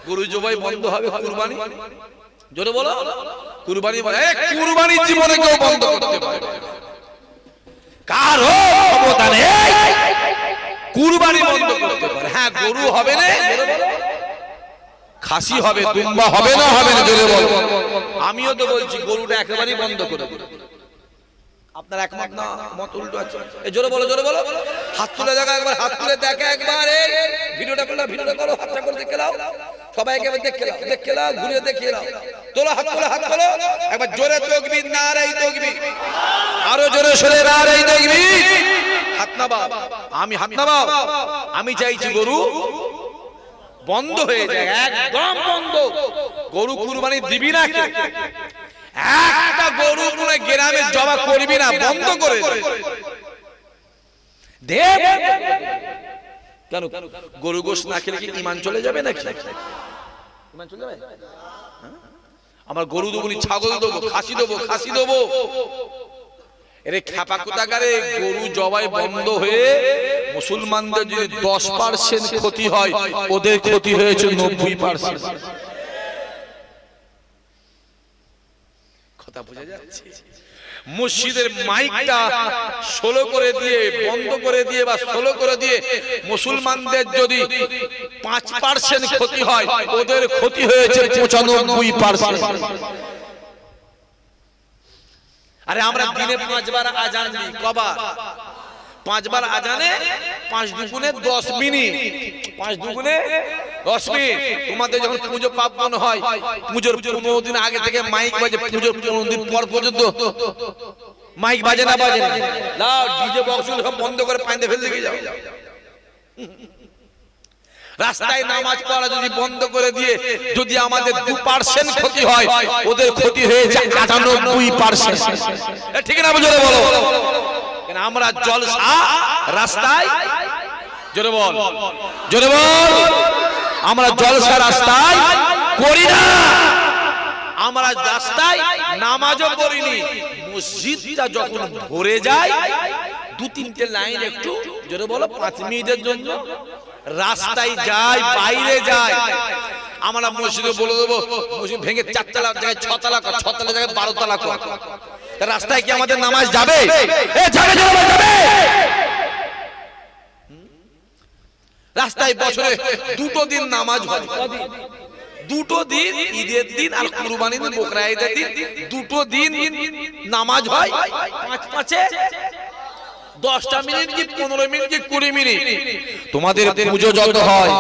গরু জবাই বন্ধ হবে, কুরবানি জোরে বলো, কুরবানি বলে কুরবানি জীবনে কেউ বন্ধ করতে পারবে না, কারো ক্ষমতা নেই কুরবানি বন্ধ করতে পারে। হ্যাঁ গরু হবে না, খাসি হবে, দুম্বা হবে না, হবে না জোরে বলো। আমিও তো বলছি গরুটা একেবারেই বন্ধ করে দেব। আপনার একমত না, মত উল্টো আছে? এই জোরে বলো, জোরে বলো। হাত তুলে দেখা একবার, হাত তুলে দেখা একবার। এই ভিডিওটা করো, ভিডিওটা করো, হাতটা করে দেখে নাও সবাই, একবার দেখে নাও, দেখে নাও, ঘুরে দেখে নাও। তোলো হাত, তোলো হাত, তোলো একবার জোরে তাকবীর, নারায়ে তাকবীর, আরো জোরে সরে নারায়ে তাকবীর। হাত নামাও, আমি হাত নামাও। আমি চাইছি গরু বন্ধ হয়ে যায়, একদম বন্ধ। গরু কুরবানি দিবি না, একটা গরু কোন গ্রামে জবা করবি না, বন্ধ করে দে। কেন গরু গোশত না খেলে কি ঈমান চলে যাবে নাকি? ঈমান চলে যাবে? আমার গরু দেবো, ছাগল দেবো, খাসি দেবো, খাসি দেবো। এরে খেপা কোথাকারে, গরু জবাই বন্ধ হয়ে মুসলমানদের যদি 10% ক্ষতি হয়, ওদের ক্ষতি হয়েছে 90%। কথা বোঝা যাচ্ছে? মসজিদের মাইকটা 16 করে দিয়ে, বন্ধ করে দিয়ে বা 16 করে দিয়ে মুসলমানদের যদি 5% ক্ষতি হয়, ওদের ক্ষতি হয়েছে 95%। আরে আমরা দিনে 5 বার আজান দিই, কবার? 5 বার আজানে 5 দুগুণে 10 মিনিট, 5 দুগুণে 10 মিনিট। তোমাদের যখন পুজো পার্বণ হয়, পুজোর 15 দিন আগে থেকে মাইক বাজে, পুজোর 15 দিন পর পর্যন্ত মাইক বাজে না, বাজে না? লাও ডিজে বক্স সব বন্ধ করে পাইতে ফেল দিকে যাও। রাস্তায় নামাজ পড়া যদি বন্ধ করে দিয়ে যদি আমাদের 2% ক্ষতি হয়, ওদের ক্ষতি হয়েছে 98%। ঠিক না? জোরে বলো। কেন আমরা জলসা রাস্তায়, জোরে বল, জোরে বল, আমরা জলসা রাস্তায় করি না, আমরা রাস্তায় নামাজও পড়িনি। মসজিদটা যখন ভরে যায়, 2-3টে লাইন একটু জোরে বলো 5 মিনিটের জন্য রাস্তায় যায়, বাইরে যায়। আমরা মসজিদে বলে দেবো মসজিদ ভেঙে 4 তলা জায়গায় 6 তলা কর, 6 তলা জায়গায় 12 তলা কর। রাস্তায় কি আমাদের নামাজ যাবে? যাবে, যাবে। রাস্তায় বছরে 2টো দিন নামাজ হয়, 2টো দিন, ঈদের দিন আর কুরবানির দিন, বকরা ঈদের দিন, 2টো দিন নামাজ হয়। 5-5-এ 10টা মিনিট কি 15 মিনিট কি 20 মিনিট। তোমাদের পুজো যত হয়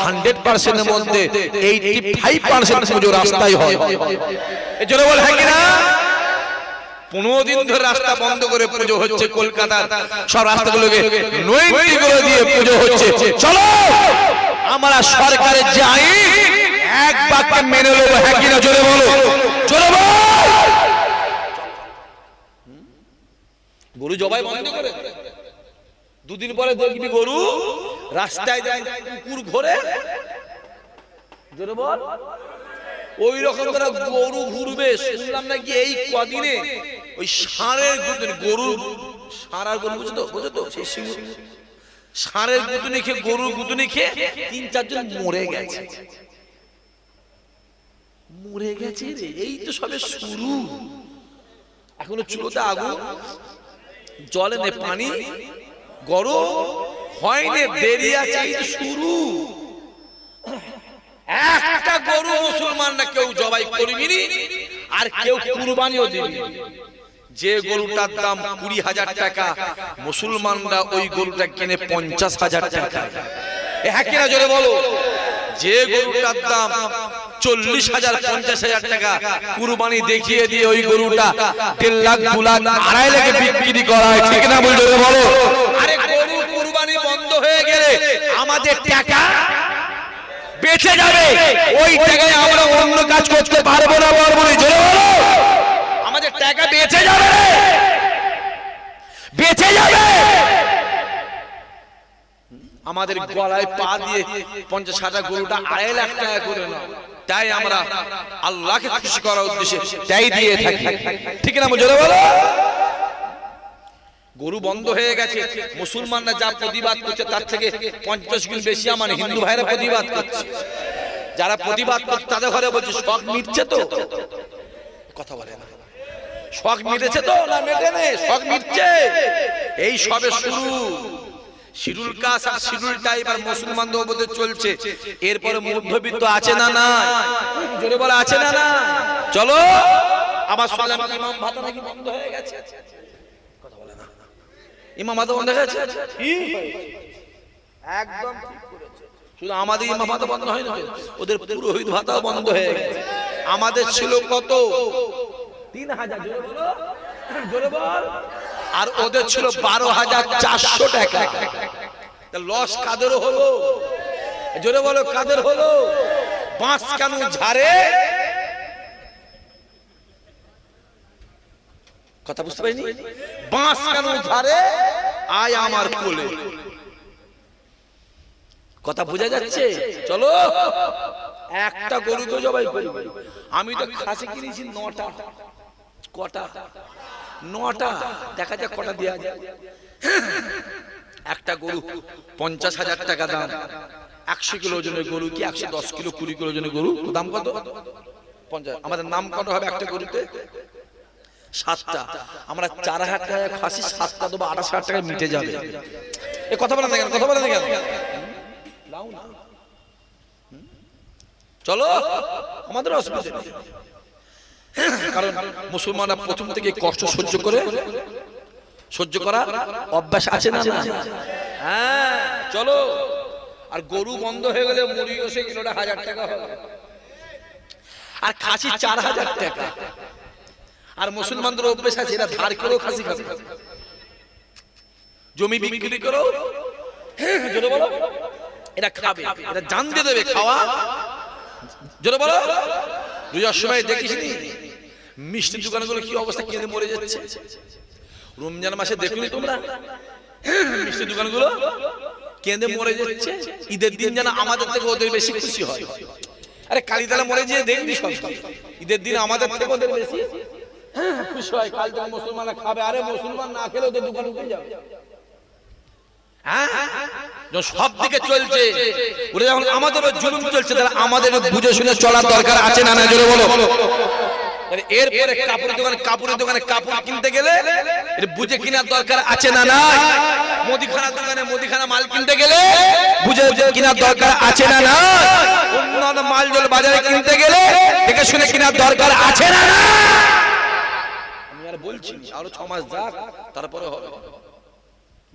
100% এর মধ্যে 85% পুজো রাস্তায় হয়। এই জন্য বল হ্যাঁ কি না? 15 দিন ধরে রাস্তা বন্ধ করে পুজো হচ্ছে, কলকাতার সব রাস্তাগুলোকে নৈতিক করে দিয়ে পুজো হচ্ছে। চলো আমরা সরকারের যাই, এক বাক্যে মেনে নেবো, হ্যাঁ কি না? জোরে বলো, জোরে বল। গরু জবাই বন্ধ করে 2 দিন পরে দেখবি গরু রাস্তায় যায়, কুকুর ঘোরে, জোরে বল। ওই রকম করে গরু ঘুরবে। শুনলাম নাকি এই কদিনে ওই ষাঁড়ের গরু, ষাঁড় আর গরু, বুঝতো বুঝতো, সেই সিংহ ষাঁড়ের গুতুনি খেয়ে, গরুর গুতুনি খেয়ে 3-4 জন মরে গেছে, মরে গেছে রে। এই তো সবে শুরু, এখনো চুলোতে আগুন, জলে নে পানি, গরম হয়নি, দেরি আছে, এই তো শুরু। একটা গরু মুসলমানরা কেউ জবাই করবি আর কেউ কুরবানিও দিবি। যে গরুটার দাম 20,000 টাকা, মুসলমানরা ওই গরুটা কিনে 50,000 টাকা। হ্যাঁ কিনা জোরে বলো। যে গরুটার দাম 40,000 50,000 টাকা, কুরবানি দেখিয়ে দিয়ে ওই গরুটা 1.5 লাখ 2 লাখ 2.5 লাখে বিক্রি করা হয়। ঠিক না বল জোরে বলো। আরে গরু কুরবানি বন্ধ হয়ে গেলে আমাদের টাকা বেঁচে যাবে, ওই টাকায় আমরা অন্য কাজ করতে পারবো না, পারবো না, জোরে বলো। আমাদের টাকা বেঁচে যাবে, বেঁচে যাবে। আমাদের গলায় পা দিয়ে 50-60 গরুটা 2.5 লাখ টাকা করে না, তাই আমরা আল্লাহকে খুশি করার উদ্দেশ্যে তাই দিয়ে থাকি। ঠিক না জোরে বলো। গরু বন্ধ হয়ে গেছে, মুসলমানরা যা প্রতিবাদ করছে তার থেকে 50 গুণ বেশি আমার হিন্দু ভাইরা প্রতিবাদ করছে। যারা প্রতিবাদ করছে তাদের ঘরে বলছে শখ মিটছে তো, কথা বলে না, শখ মিটেছে তো না মেটেনে, শখ মিটছে, এই সবে শুরু। শিরুল কাস আর শিরুল টাইপ আর মুসলমানদের মধ্যে চলছে, এরপরে মধ্যবিত্ত আছে না না, জোরে বলা আছে না না। চলো আবার সালাম ইমাম ভাতা নাকি বন্ধ হয়ে গেছে, কথা বলে না, ইমাম ভাতা বন্ধ হয়ে গেছে, একদম ঠিক করেছে। শুধু আমাদের ইমাম ভাতা বন্ধ হয়নি, ওদের পুরোহিত ভাতাও বন্ধ হয়ে গেছে। আমাদের ছিল কত 3000, জোরে বল, আর ওদের ছিল 12400 টাকা। লস কাদের হলো, জোরে বলো কাদের হলো? বাঁশ কেন ঝাড়ে, কথা বুঝতে পারিনি, বাঁশ কেন ঝাড়ে আয় আমার কোলে, কথা বোঝা যাচ্ছে? চলো একটা গরু তো জবাই করি, আমি তো খাসি কিনেছি 9টা, কটা 9টা, দেখা যাক কটা দেয়া যায়। একটা গরু 50,000 টাকা দাম, 100 কিলো ওজনের গরু কি 110 কিলো 20 কিলো ওজনের গরু দাম কত? 50। আমাদের নাম কত হবে একটা গরুতে? 7টা। আমরা 4000 টাকা খাসি 7টা দেবো, 28,000 টাকায় মিটে যাবে। এ কথা বলেন না কেন, কথা বলেন না কেন? চলো আমাদের অসুবিধা নেই, কারণ মুসলমানরা প্রথম থেকে কষ্ট সহ্য করা অভ্যাস আছে না না? হ্যাঁ চলো। আর গরু বন্ধ হয়ে গেলে মুরগিও সে কিলোটা 1000 টাকা হবে, আর খাসি 4000 টাকা। আর মুসলমানদের অভ্যাস আছে এরা ধার করেও খাসি খাবে, জমি বিক্রি করো, জোরে বলো, এরা খাবে, এরা জান দিয়ে দেবে খাওয়া, জোরে বলো। রোজার সময় দেখিস নি মিষ্টির দোকানগুলো কি অবস্থা, কেঁদে মরে যাচ্ছে। রমজান মাসে দেখুনি তোমরা মিষ্টির দোকানগুলো কেঁদে মরে যাচ্ছে। ঈদের দিন যেন আমাদের থেকে ওদের বেশি খুশি হয়। আরে কালীতলা মরে যেয়ে দেখবি সব, ঈদের দিন আমাদের থেকে ওদের বেশি খুশি হয়। কাল থেকে মুসলমানরা খাবে, আরে মুসলমান না খেলে ওদের দোকান উঠে যাবে। সব দিকে চলছে, যখন আমাদের জুলুম চলছে, তাহলে আমাদের বুঝে শুনে চলার দরকার আছে না না, জোরে বলো। এরপরে কাপড়ের দোকানে কাপড় কিনতে গেলে বুঝে কেনার দরকার আছে না না? মুদিখানার দোকানে মুদিখানা মাল কিনতে গেলে বুঝে কেনার দরকার আছে না না? অন্যান্য মাল জল বাজারে কিনতে গেলে দেখে শুনে কেনার দরকার আছে না না? আমি আর বলছি আরো 6 মাস যাক তারপরে হবে,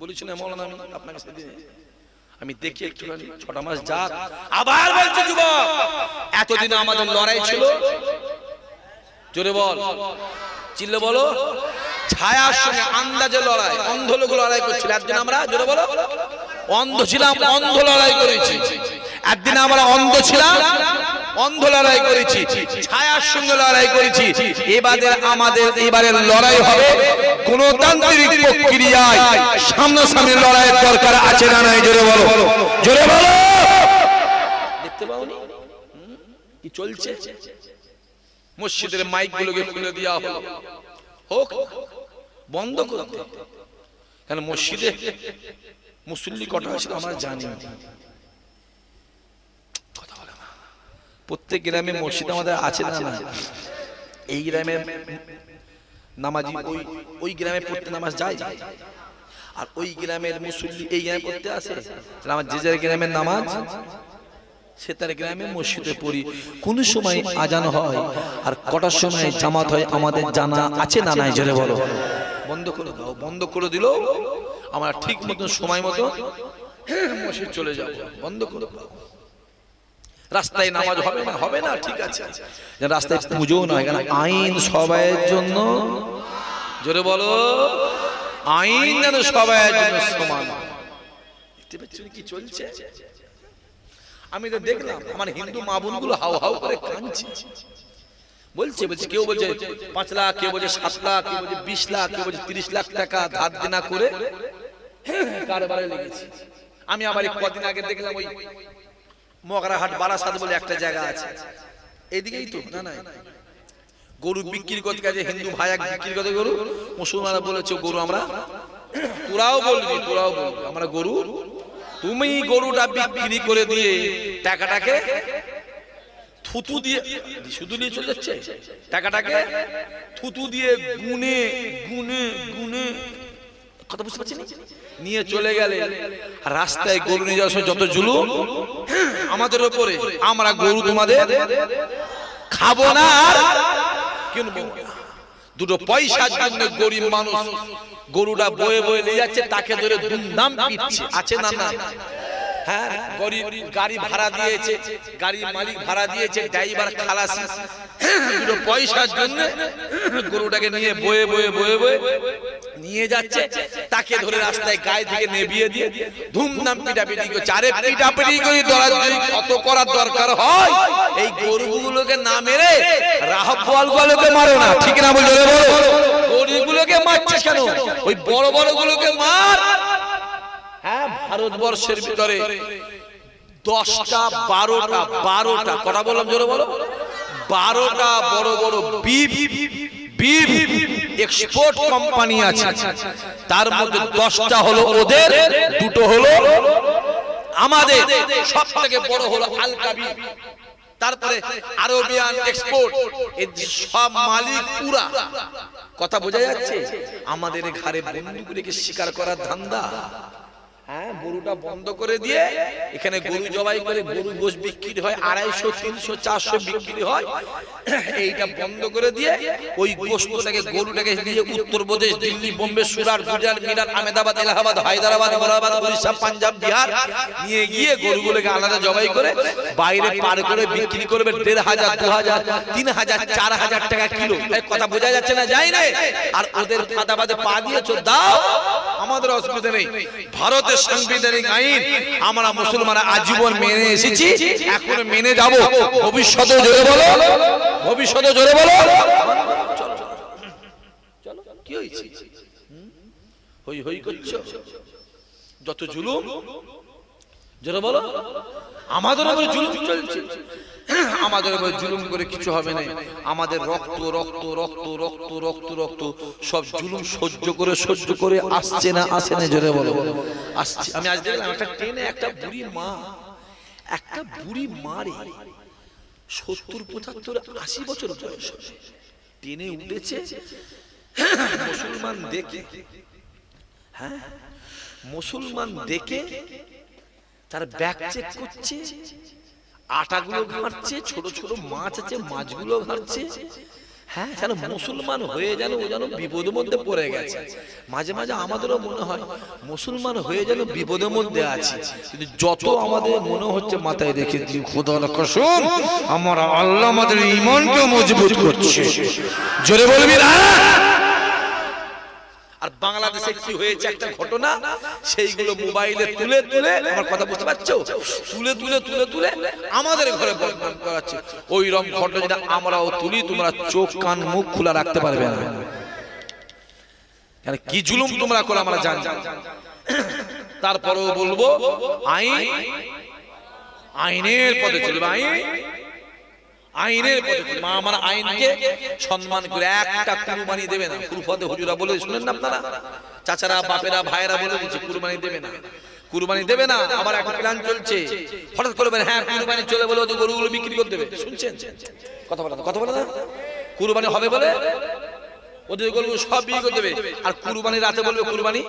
বলেছি না মৌলানা আমি আপনাকে সেদিন, আমি দেখি একটুখানি 6টা মাস যাক। আবার বলছি যুবক, এতদিন আমাদের লড়াই ছিল, জোরে বল, চিল্লে বলো, ছায়ার সঙ্গে আন্দাজে লড়াই, অন্ধ লোক লড়াই করছিল। একদিন আমরা, জোরে বলো, অন্ধ ছিলাম, অন্ধ লড়াই করেছি। একদিন আমরা অন্ধ ছিলাম, অন্ধ লড়াই করেছি, ছায়ার সঙ্গে লড়াই করেছি। এবারের লড়াই হবে গণতান্ত্রিক প্রক্রিয়ায়, সামনাসামনি লড়াইয়ের দরকার আছে না নাই, জোরে বলো, জোরে বলো। দেখতে পাওনি কি চলছে? মসজিদের মাইক গুলোকে খুলে দেওয়া হলো, হোক বন্ধ করতে, কেন মসজিদে মুসল্লি কটা আছে আমরা জানি। প্রত্যেক গ্রামে মসজিদ আমাদের আছে না না? এই গ্রামে নামাজি ওই গ্রামে পড়তে নামাজ যায়, আর ওই গ্রামের মুসল্লি এই গ্রামে পড়তে আসে। আমার যে যার গ্রামের নামাজ সে তার গ্রামে মসজিদে পড়ি। কোন সময় আজান হয় আর কটার সময় জামাত হয় আমাদের জানা আছে না নাই, জোরে বলো। বন্ধ করে দাও, বন্ধ করে দিল আমরা ঠিক মতো সময় মতো মসজিদ চলে যাব, বন্ধ করে দাও। রাস্তায় নামাজ হবে না, হবে না, ঠিক আছে, রাস্তায় পুজো না হয়, কারণ আইন সবাইয়ের জন্য, জোরে বলো, আইন যেন সবাইয়ের জন্য সমান। দেখতে পাচ্ছেন কি চলছে? আমি তো দেখলাম আমার হিন্দু মা বোন গুলো হাউ হাউ করে কাঁদছে, বলছে কেউ বলছে 5 লাখ, কেউ বলছে 7 লাখ, কেউ বলছে 20 লাখ, কেউ বলছে 30 লাখ টাকা ধার দেনা করে কারবারে লেগেছে। আমি আবার কদিন আগে দেখলাম ওই মগরাহাট বারাসাত বলে একটা জায়গা আছে, এইদিকেই তো না না, গরু বিক্রি করতে গেছে হিন্দু ভাই এক বিক্রি করতে গরু, মুসলমানরা বলেছে গরু আমরা, তোরাও বলবি আমরা গরু, তুমি গরুটা বিক্রি করে দিয়ে টাকাটাকে থুতু দিয়ে শুধু নিয়ে চলে যাচ্ছে টাকাটাকে, থুতু দিয়ে গুনে গুনে গুনে, কথা বুঝতে পারছি না, নিয়ে চলে গেলে রাস্তায় গরু নিয়ে যাওয়ার সময় যত জুলুম আমাদের উপরে, আমরা গরু তোমাদের খাবো না আর কিনবো না। দুটো পয়সার জন্য গরিব মানুষ গরুটা বয়ে বয়ে নিয়ে যাচ্ছে, তাকে ধরে দুমদাম পিটছে, আছে না না? হ্যাঁ, গরিব গাড়ি ভাড়া দিয়েছে, গাড়ির মালিক ভাড়া দিয়েছে, ড্রাইভার খালাসি, দুটো পয়সার জন্য গরুটাকে নিয়ে বয়ে বয়ে বয়ে বয়ে নিয়ে যাচ্ছে, তাকে ধরে রাস্তায় গায়ে থেকে নেবিয়ে দিয়ে ধুমধাম পিটাপিটি করছে। আরে পিটাপিটি করে দরাদরি কত করার দরকার হয়, এই গরুগুলোকে না মেরে রাহবওয়ালগুলোকে মারো না, ঠিক না? বলো গরুগুলোকে মারছিস কেন? ওই বড় বড় গুলোকে মার। হ্যাঁ, ভারতবর্ষের ভিতরে 10টা 12টা কথা বললাম, জোরে বলো, 12টা বড় বড় বিফ এক্সপোর্ট কোম্পানি আছে, তার মধ্যে 10টা হলো ওদের, 2টো হলো আমাদের। সব থেকে বড় হলো আলকাবি, তারপরে আরবিয়ান এক্সপোর্ট, এই সব মালিক পুরা। কথা বোঝা যাচ্ছে? আমাদের ঘরে বন্দুক রেখে শিকার করার ধান্দা। হ্যাঁ, গরুটা বন্ধ করে দিয়ে এখানে গরু জবাই করে গরু গোশ বিক্রি হয়, 250, 300, 400 বিক্রি হয়। এইটা বন্ধ করে দিয়ে ওই গোশটাকে গরুটাকে দিয়ে উত্তরপ্রদেশ, দিল্লি, বোম্বে, সুরাট, গুজরাট, মিরাট, আহমেদাবাদ, এলাহাবাদ, হায়দ্রাবাদ, মোরাদাবাদ, উড়িষ্যা, পাঞ্জাব, বিহার নিয়ে গিয়ে গরুগুলোকে আলাদা জবাই করে বাইরে পার করে বিক্রি করবে 1500, 2000, 3000, 4000 টাকা কিলো। কথা বোঝা যাচ্ছে না? যাই না? আর ওদের ফাঁদাবাদে পা দিয়েছো, দাও, আমাদের অসুবিধা নেই। ভারতের সাংবিধানিক আইন আমরা মুসলমানরা আজীবন মেনে এসেছি, এখন মেনে যাব, ভবিষ্যতে জোরে বলো, ভবিষ্যতে জোরে বলো। চলো, কি হয়েছে? হই হই করছো, যত জুলুম, জোরে বলো, আমাদের উপরে জুলুম চলছে। আমাদের উপরে জুলুম করে কিছু হবে না, আমাদের রক্ত রক্ত রক্ত রক্ত রক্ত রক্ত সব জুলুম সহ্য করে আসছে না, আসে না? জোরে বলো, আসছে। আমি আজ দেখলাম একটা ট্রেনে একটা বুড়ি মারে 70, 75, 80 বছর বয়স, ট্রেনে উঠেছে, মুসলমান দেখে, হ্যাঁ, মুসলমান দেখে তার ব্যাগ চেক করছে, আটাগুলো ঘাঁটছে, ছোট ছোট মাছ আছে, মাছগুলো ঘাঁটছে। হ্যাঁ, যেন মুসলমান হয়ে যেন ও যেন বিপদের মধ্যে পড়ে গেছে। মাঝে মাঝে আমাদেরও মনে হয় মুসলমান হয়ে যেন বিপদের মধ্যে আছে, কিন্তু যত আমাদের মনে হচ্ছে মাথায় রেখে দিই, খোদার কসম আমার আল্লাহ আমাদের ঈমানকে মজবুত করছে। জোরে বলবি না? আর বাংলাদেশে কি হয়েছে একটা ঘটনা, সেইগুলো মোবাইলে তুলে তুলে, আমার কথা বুঝতে পারছো, তুলে তুলে তুলে তুলে আমাদের ঘরে বদনাম করাচ্ছে। ওই রকম ঘটনা আমরাও তুলি, তোমরা চোখ কান মুখ খোলা রাখতে পারবে না। কি জুলুম তোমরা করো আমরা জানি। তারপরেও বলবো আইনের পথে চলবে, আইনের পথে চলবে। আমার আইনকে সম্মান করে একটা কুরবানি দেবে না। কুরবানি হুজুরা বলে শুনেন না আপনারা, চাচারা, বাপেরা, ভাইয়েরা বলে দিচ্ছে কুরবানি দেবে না, কুরবানি দেবে না। আবার একটা প্ল্যান চলছে, হঠাৎ করে হ্যাঁ কুরবানি চলে বলে ওদের গরুগুলো বিক্রি করে দেবে। শুনছেন? কথা বলে না, কুরবানি হবে বলে ওদের গরুগুলো সব বিক্রি করে দেবে, আর কুরবানি রাতে বলবে কুরবানি